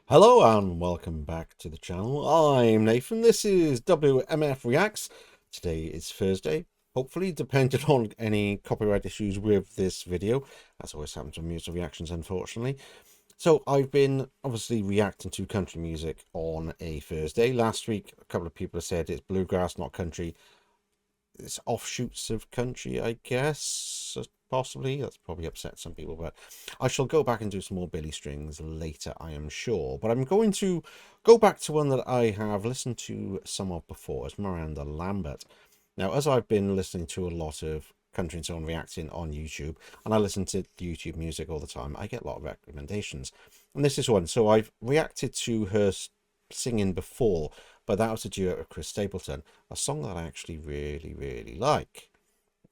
Hello and welcome back to the channel. I'm Nathan. This is WMF Reacts. Today is Thursday. Hopefully, depending on any copyright issues with this video, as always happens with music reactions, unfortunately. So I've been obviously reacting to country music on a Thursday. Last week, a couple of people have said it's bluegrass, not country. It's offshoots of country, I guess, possibly. That's probably upset some people, but I shall go back and do some more Billy Strings later, I am sure. But I'm going to go back to one that I have listened to some of before. It's Miranda Lambert. Now, as I've been listening to a lot of country and so on reacting on YouTube, and I listen to YouTube music all the time, I get a lot of recommendations. And this is one. So I've reacted to her singing before, but that was a duet with Chris Stapleton, a song that I actually really like,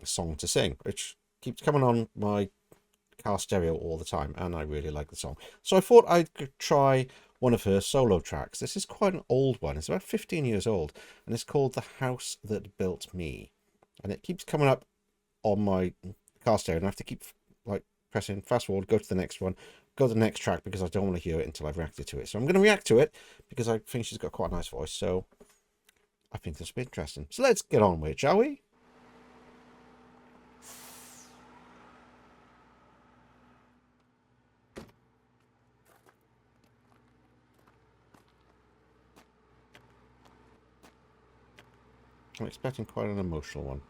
a song to sing, which keeps coming on my car stereo all the time, and I really like the song. So I thought I'd try one of her solo tracks. This is quite an old one. It's about 15 years old, and it's called The House That Built Me. And it keeps coming up on my car stereo, and I have to keep like pressing fast forward, go to the next one, go to the next track, because I don't want to hear it until I've reacted to it. So I'm going to react to it because I think she's got quite a nice voice. So I think this will be interesting. So let's get on with it, shall we? I'm expecting quite an emotional one.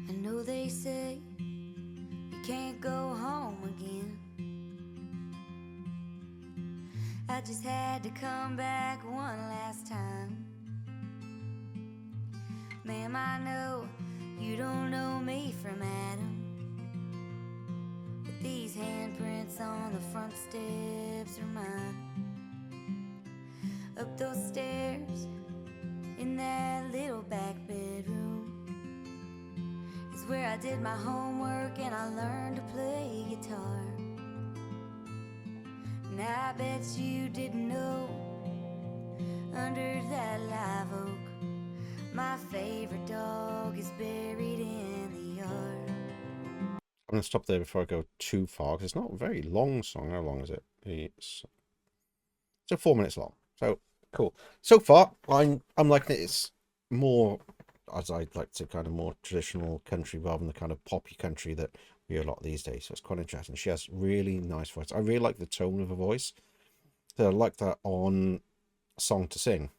I know they say you can't go home again. I just had to come back one last time. Ma'am, I know you don't know me from Adam, but these handprints on the front steps are mine. Up those stairs in that little back bedroom is where I did my homework and I learned to play guitar. And I bet you didn't know, under that live oak, my favorite dog is buried in the yard. I'm going to stop there before I go too far, because it's not a very long song. How long is it? It's 4 minutes long. So cool. So far, I'm liking it. It's more, as I'd like to, kind of more traditional country rather than the kind of poppy country that we hear a lot these days. So it's quite interesting. She has really nice voice. I really like the tone of her voice. So I like that on Song to Sing.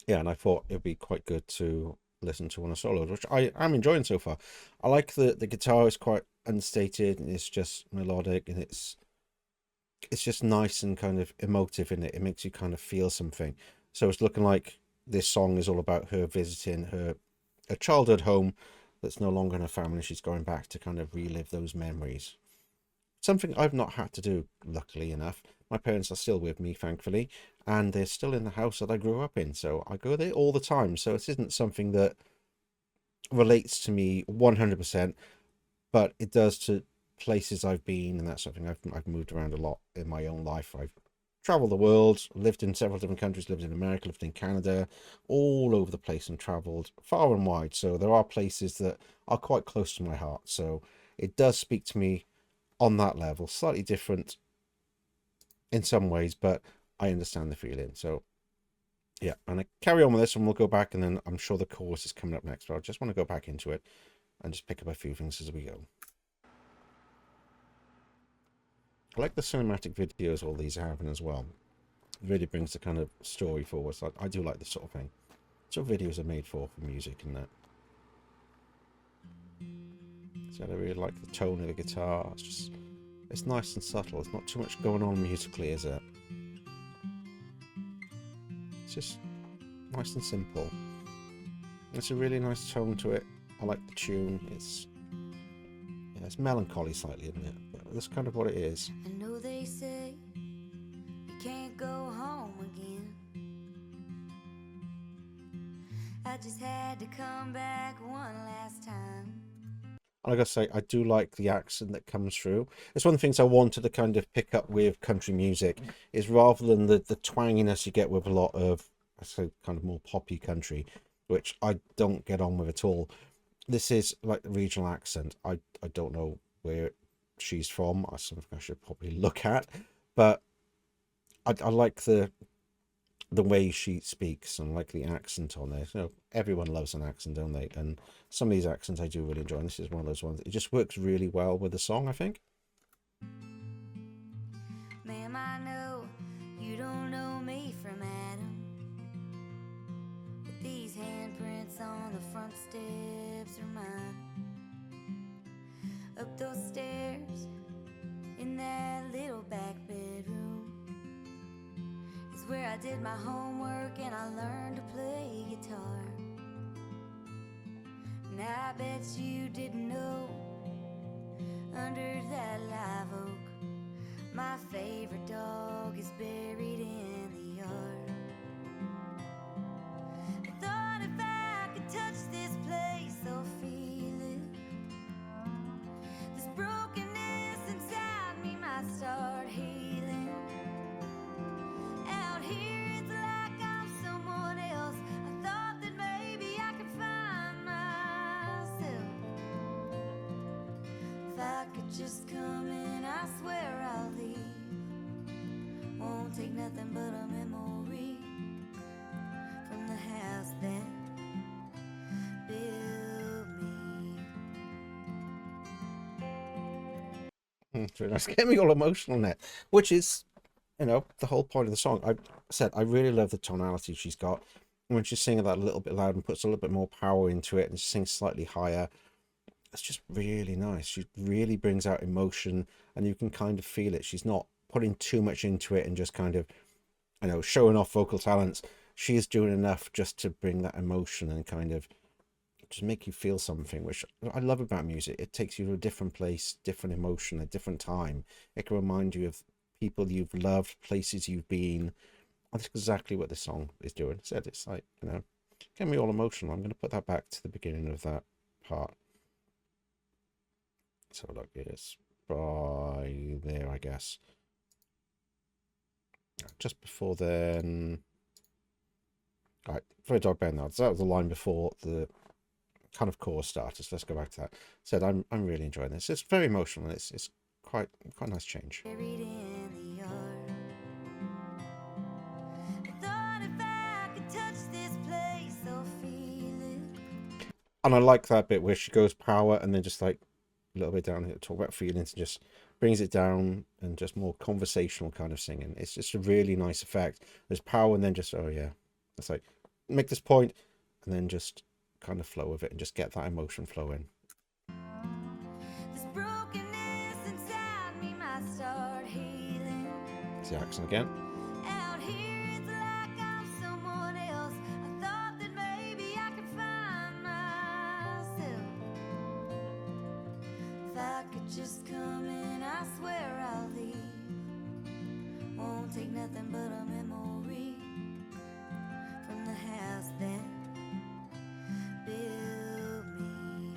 Yeah, and I thought it'd be quite good to listen to on a solo, which I am enjoying so far. I like the guitar is quite unstated and it's just melodic, and it's just nice and kind of emotive in it. It makes you kind of feel something. So it's looking like this song is all about her visiting her a childhood home that's no longer in her family. She's going back to kind of relive those memories. Something I've not had to do, luckily enough. My parents are still with me, thankfully, and they're still in the house that I grew up in. So I go there all the time. So it isn't something that relates to me 100%, but it does to places I've been, and that's something I've moved around a lot in my own life. I've traveled the world, lived in several different countries, lived in America, lived in Canada, all over the place, and traveled far and wide. So there are places that are quite close to my heart. So it does speak to me on that level, slightly different in some ways, but I understand the feeling. So yeah, and I carry on with this, and we'll go back, and then I'm sure the chorus is coming up next, but I just want to go back into it and just pick up a few things as we go. I like the cinematic videos all these are having as well. It really brings the kind of story forward. So I do like this sort of thing. That's what videos are made for music and that. So I really like the tone of the guitar. It's nice and subtle. It's not too much going on musically, is it? It's just nice and simple. It's a really nice tone to it. I like the tune. It's melancholy slightly, isn't it? But that's kind of what it is. I know they say you can't go home again. I just had to come back one last time. And I gotta say, I do like the accent that comes through. It's one of the things I wanted to kind of pick up with country music, is rather than the twanginess you get with a lot of, I say, kind of more poppy country, which I don't get on with at all. This is like the regional accent. I don't know where she's from. I something I should probably look at, but I like the way she speaks and like the accent on there. You know, everyone loves an accent, don't they? And some of these accents I do really enjoy. And this is one of those ones. It just works really well with the song, I think. Ma'am, I know you don't know me from Adam, but these handprints on the front steps are mine. Up those stairs in that little back bedroom is where I did my homework and I learned to play guitar. And I bet you didn't know, under that live oak, my favorite dog is buried in the yard. I thought if I could touch this place or feel it, this brokenness inside me might start healing. Out here it's like I'm someone else. I thought that maybe I could find myself. If I could just come in, I swear I'll leave. Won't take nothing but a memory from the house that built me. It's really nice. Get me all emotional in it, which is, you know, the whole point of the song. I said I really love the tonality she's got. When she's singing that a little bit loud and puts a little bit more power into it and she sings slightly higher, it's just really nice. She really brings out emotion and you can kind of feel it. She's not putting too much into it and just kind of, you know, showing off vocal talents. She is doing enough just to bring that emotion and kind of just make you feel something, which I love about music. It takes you to a different place, different emotion, a different time. It can remind you of people you've loved, places you've been. That's exactly what this song is doing. I said it's like, you know, get me all emotional. I'm going to put that back to the beginning of that part. So look, it's by there, I guess. Just before then, all right, for a dog band now. So that was the line before the kind of chorus started. So let's go back to that. Said I'm really enjoying this. It's very emotional. It's quite a nice change. Buried in the yard. I thought if I could touch this place or feel it. And I like that bit where she goes power and then just like a little bit down here, talk about feelings and just brings it down and just more conversational kind of singing. It's just a really nice effect. There's power and then just, oh yeah, it's like make this point and then just kind of flow with it and just get that emotion flowing. This brokenness inside me might start healing. It's the accent again. Out here it's like I'm someone else. I thought that maybe I could find myself. If I could just come in, I swear I'll leave. Won't take nothing but a memory from the house that built me.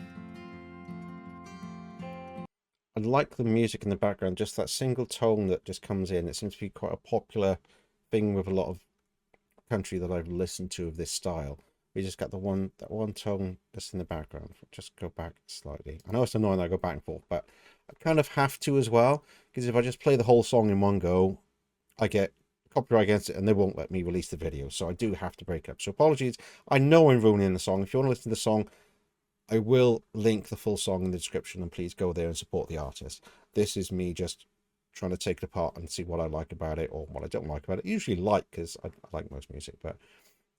I like the music in the background, just that single tone that just comes in. It seems to be quite a popular thing with a lot of country that I've listened to of this style. We just got that one tone just in the background. Just go back slightly. I know it's annoying that I go back and forth, but I kind of have to as well, because if I just play the whole song in one go, I get copyright against it and they won't let me release the video. So I do have to break up. So apologies. I know I'm ruining the song. If you want to listen to the song, I will link the full song in the description and please go there and support the artist. This is me just trying to take it apart and see what I like about it or what I don't like about it. Usually like, because I like most music, but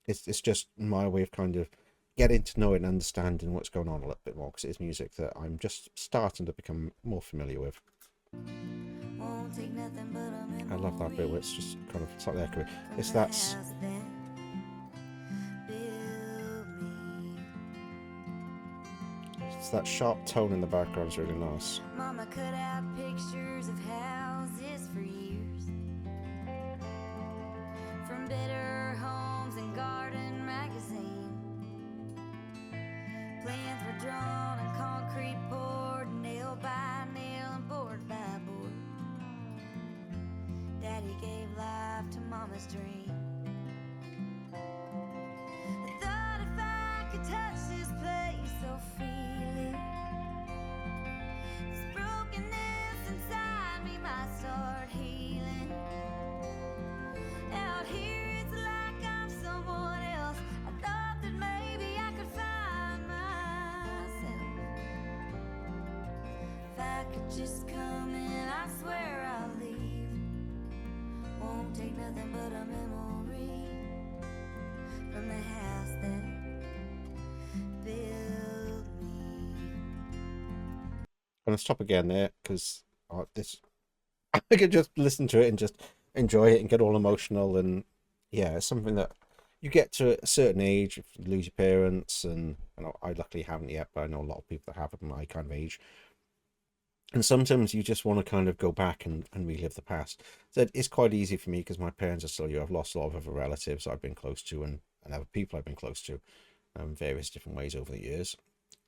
it's just my way of kind of getting to know it and understanding what's going on a little bit more, because it's music that I'm just starting to become more familiar with. Won't take nothing but a memory. I love that bit where it's just kind of slightly echoey. It's that it's that sharp tone in the background is really nice. Mama cut out pictures of houses for years, from Better Homes and Garden magazine. Plans were drawn and concrete poured, nail by nail and board by board. Daddy gave life to Mama's dream. I thought if I could touch this place so freely, this brokenness inside me might start healing. Out here it's like I'm someone else. I thought that maybe I could find myself. If I could just come in, I swear I'll leave. Won't take nothing but a memory from the house that built me. I'm gonna stop again there because this I could just listen to it and just enjoy it and get all emotional. And yeah, it's something that you get to a certain age, if you lose your parents, and I luckily haven't yet, but I know a lot of people that have at my kind of age. And sometimes you just want to kind of go back and relive the past. So it's quite easy for me because my parents are still here. I've lost a lot of other relatives I've been close to, and other people I've been close to, various different ways over the years.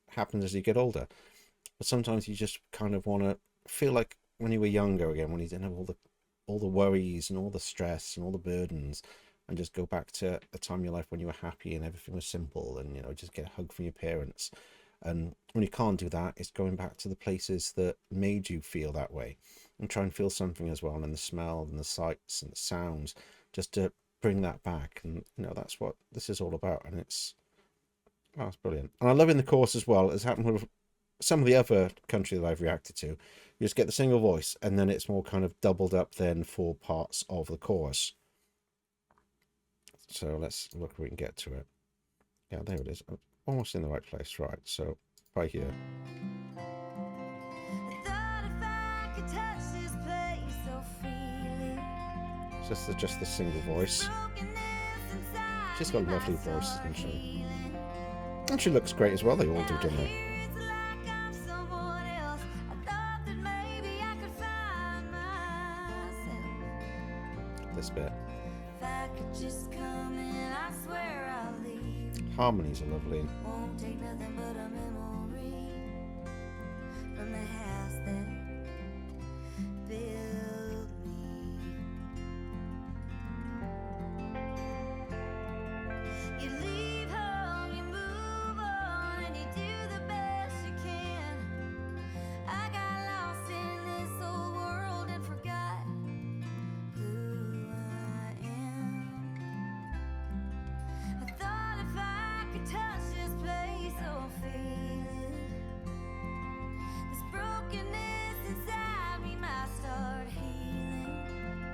It happens as you get older. But sometimes you just kind of want to feel like when you were younger again, when you didn't have all the worries and all the stress and all the burdens, and just go back to a time in your life when you were happy and everything was simple, and just get a hug from your parents. And when you can't do that, it's going back to the places that made you feel that way, and try and feel something as well, and the smell and the sights and the sounds, just to bring that back. And that's what this is all about. And it's brilliant. And I love in the chorus as well, as happened with some of the other country that I've reacted to, you just get the single voice, and then it's more kind of doubled up then for parts of the chorus. So let's look if we can get to it. Yeah, there it is. I'm almost in the right place, right? So right here. Just the single voice. She's got a lovely voice, doesn't she? And she looks great as well. They all do, don't they? This bit. Harmonies are lovely. Won't take nothing but a memory from the house that built me. You leave home, you move on, and you do the best you can. I got lost in this old world and forgot who I am. I thought if I could touch this place or feel it, this brokenness inside me might start healing.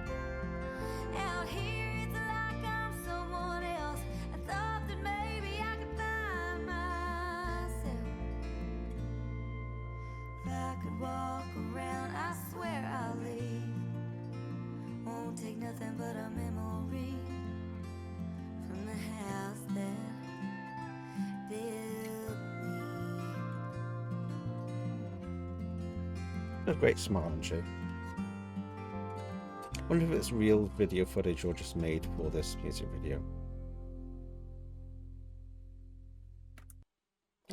Out here it's like I'm someone else. I thought that maybe I could find myself. If I could walk around, I swear I'll leave. Won't take nothing but a memory from the house that built me. A great smile, isn't she? Wonder if it's real video footage or just made for this music video.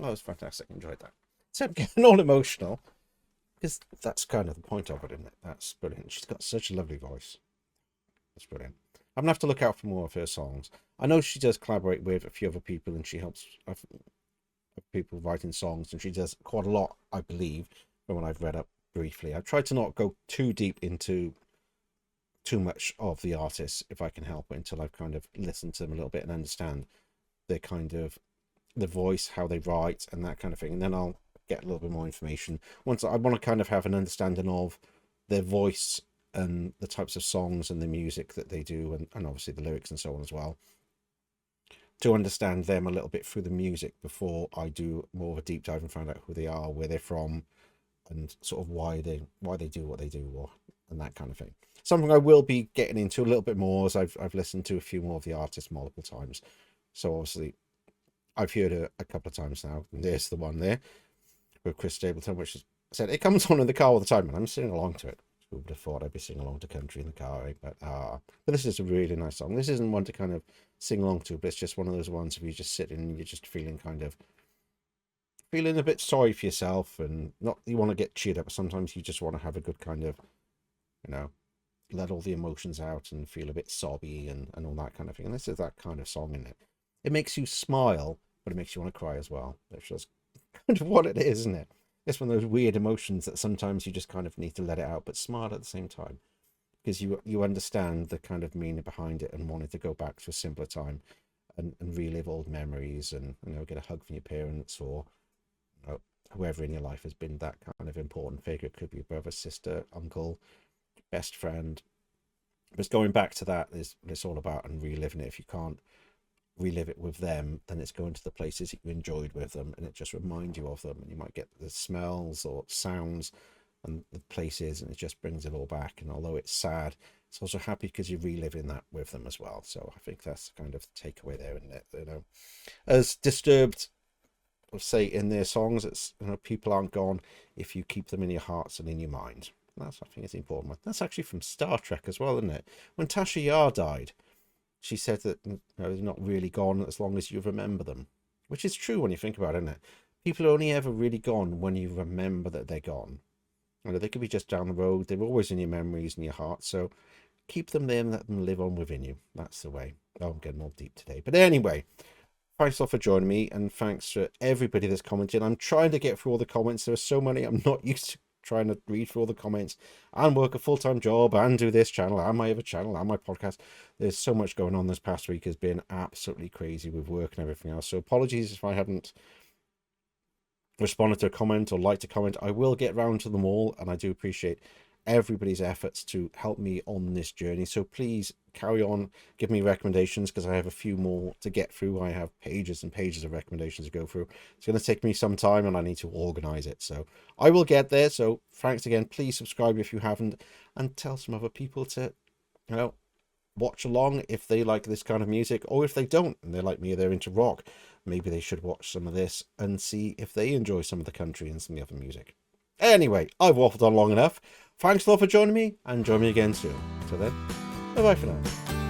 Oh, it was fantastic. Enjoyed that. So I'm getting all emotional because that's kind of the point of it, isn't it? That's brilliant. She's got such a lovely voice. That's brilliant. I'm gonna have to look out for more of her songs. I know she does collaborate with a few other people, and she helps people writing songs, and she does quite a lot, I believe, from what I've read up briefly. I've tried to not go too deep into too much of the artists if I can help it, until I've kind of listened to them a little bit and understand their kind of the voice, how they write, and that kind of thing. And then I'll get a little bit more information once I want to kind of have an understanding of their voice and the types of songs and the music that they do, and obviously the lyrics and so on as well, to understand them a little bit through the music before I do more of a deep dive and find out who they are, where they're from, and sort of why they do what they do, and that kind of thing. Something I will be getting into a little bit more as I've listened to a few more of the artists multiple times. So obviously I've heard it a couple of times now. And there's the one there with Chris Stapleton, which is said it comes on in the car all the time, and I'm singing along to it. Who would have thought I'd be singing along to country in the car, right? But this is a really nice song. This isn't one to kind of sing along to, but it's just one of those ones where you're just sitting and you're just feeling kind of feeling a bit sorry for yourself, and not you want to get cheered up, but sometimes you just want to have a good kind of, you know, let all the emotions out and feel a bit sobby and all that kind of thing. And this is that kind of song in it. It makes you smile, but it makes you want to cry as well. That's just kind of what it is, isn't it? It's one of those weird emotions that sometimes you just kind of need to let it out, but smile at the same time, because you understand the kind of meaning behind it and wanted to go back to a simpler time and relive old memories, and get a hug from your parents, or whoever in your life has been that kind of important figure. It could be a brother, sister, uncle, best friend. But it's going back to that is what it's all about, and reliving it. If you can't relive it with them, then it's going to the places that you enjoyed with them, and it just reminds you of them, and you might get the smells or sounds and the places, and it just brings it all back. And although it's sad, it's also happy because you're reliving that with them as well. So I think that's kind of the takeaway there, isn't it? As Disturbed say in their songs, it's people aren't gone if you keep them in your hearts and in your mind. That's, I think, it's important one. That's actually from Star Trek as well, isn't it? When Tasha Yar died, she said that they're not really gone as long as you remember them, which is true when you think about it, isn't it? People are only ever really gone when you remember that they're gone. They could be just down the road. They're always in your memories and your heart. So keep them there and let them live on within you. That's the way. Oh, I'm getting more deep today. But anyway, thanks a lot for joining me, and thanks to everybody that's commented. I'm trying to get through all the comments. There are so many. I'm not used to trying to read through all the comments and work a full-time job and do this channel and my other channel and my podcast. There's so much going on. This past week has been absolutely crazy with work and everything else. So apologies if I haven't responded to a comment or liked a comment. I will get round to them all, and I do appreciate everybody's efforts to help me on this journey. So please carry on, give me recommendations, because I have a few more to get through. I have pages and pages of recommendations to go through. It's going to take me some time, and I need to organize it, so I will get there. So thanks again. Please subscribe if you haven't, and tell some other people to watch along if they like this kind of music, or if they don't and they're like me, they're into rock, maybe they should watch some of this and see if they enjoy some of the country and some of the other music. Anyway, I've waffled on long enough. Thanks a lot for joining me, and join me again soon. Till then, bye bye for now.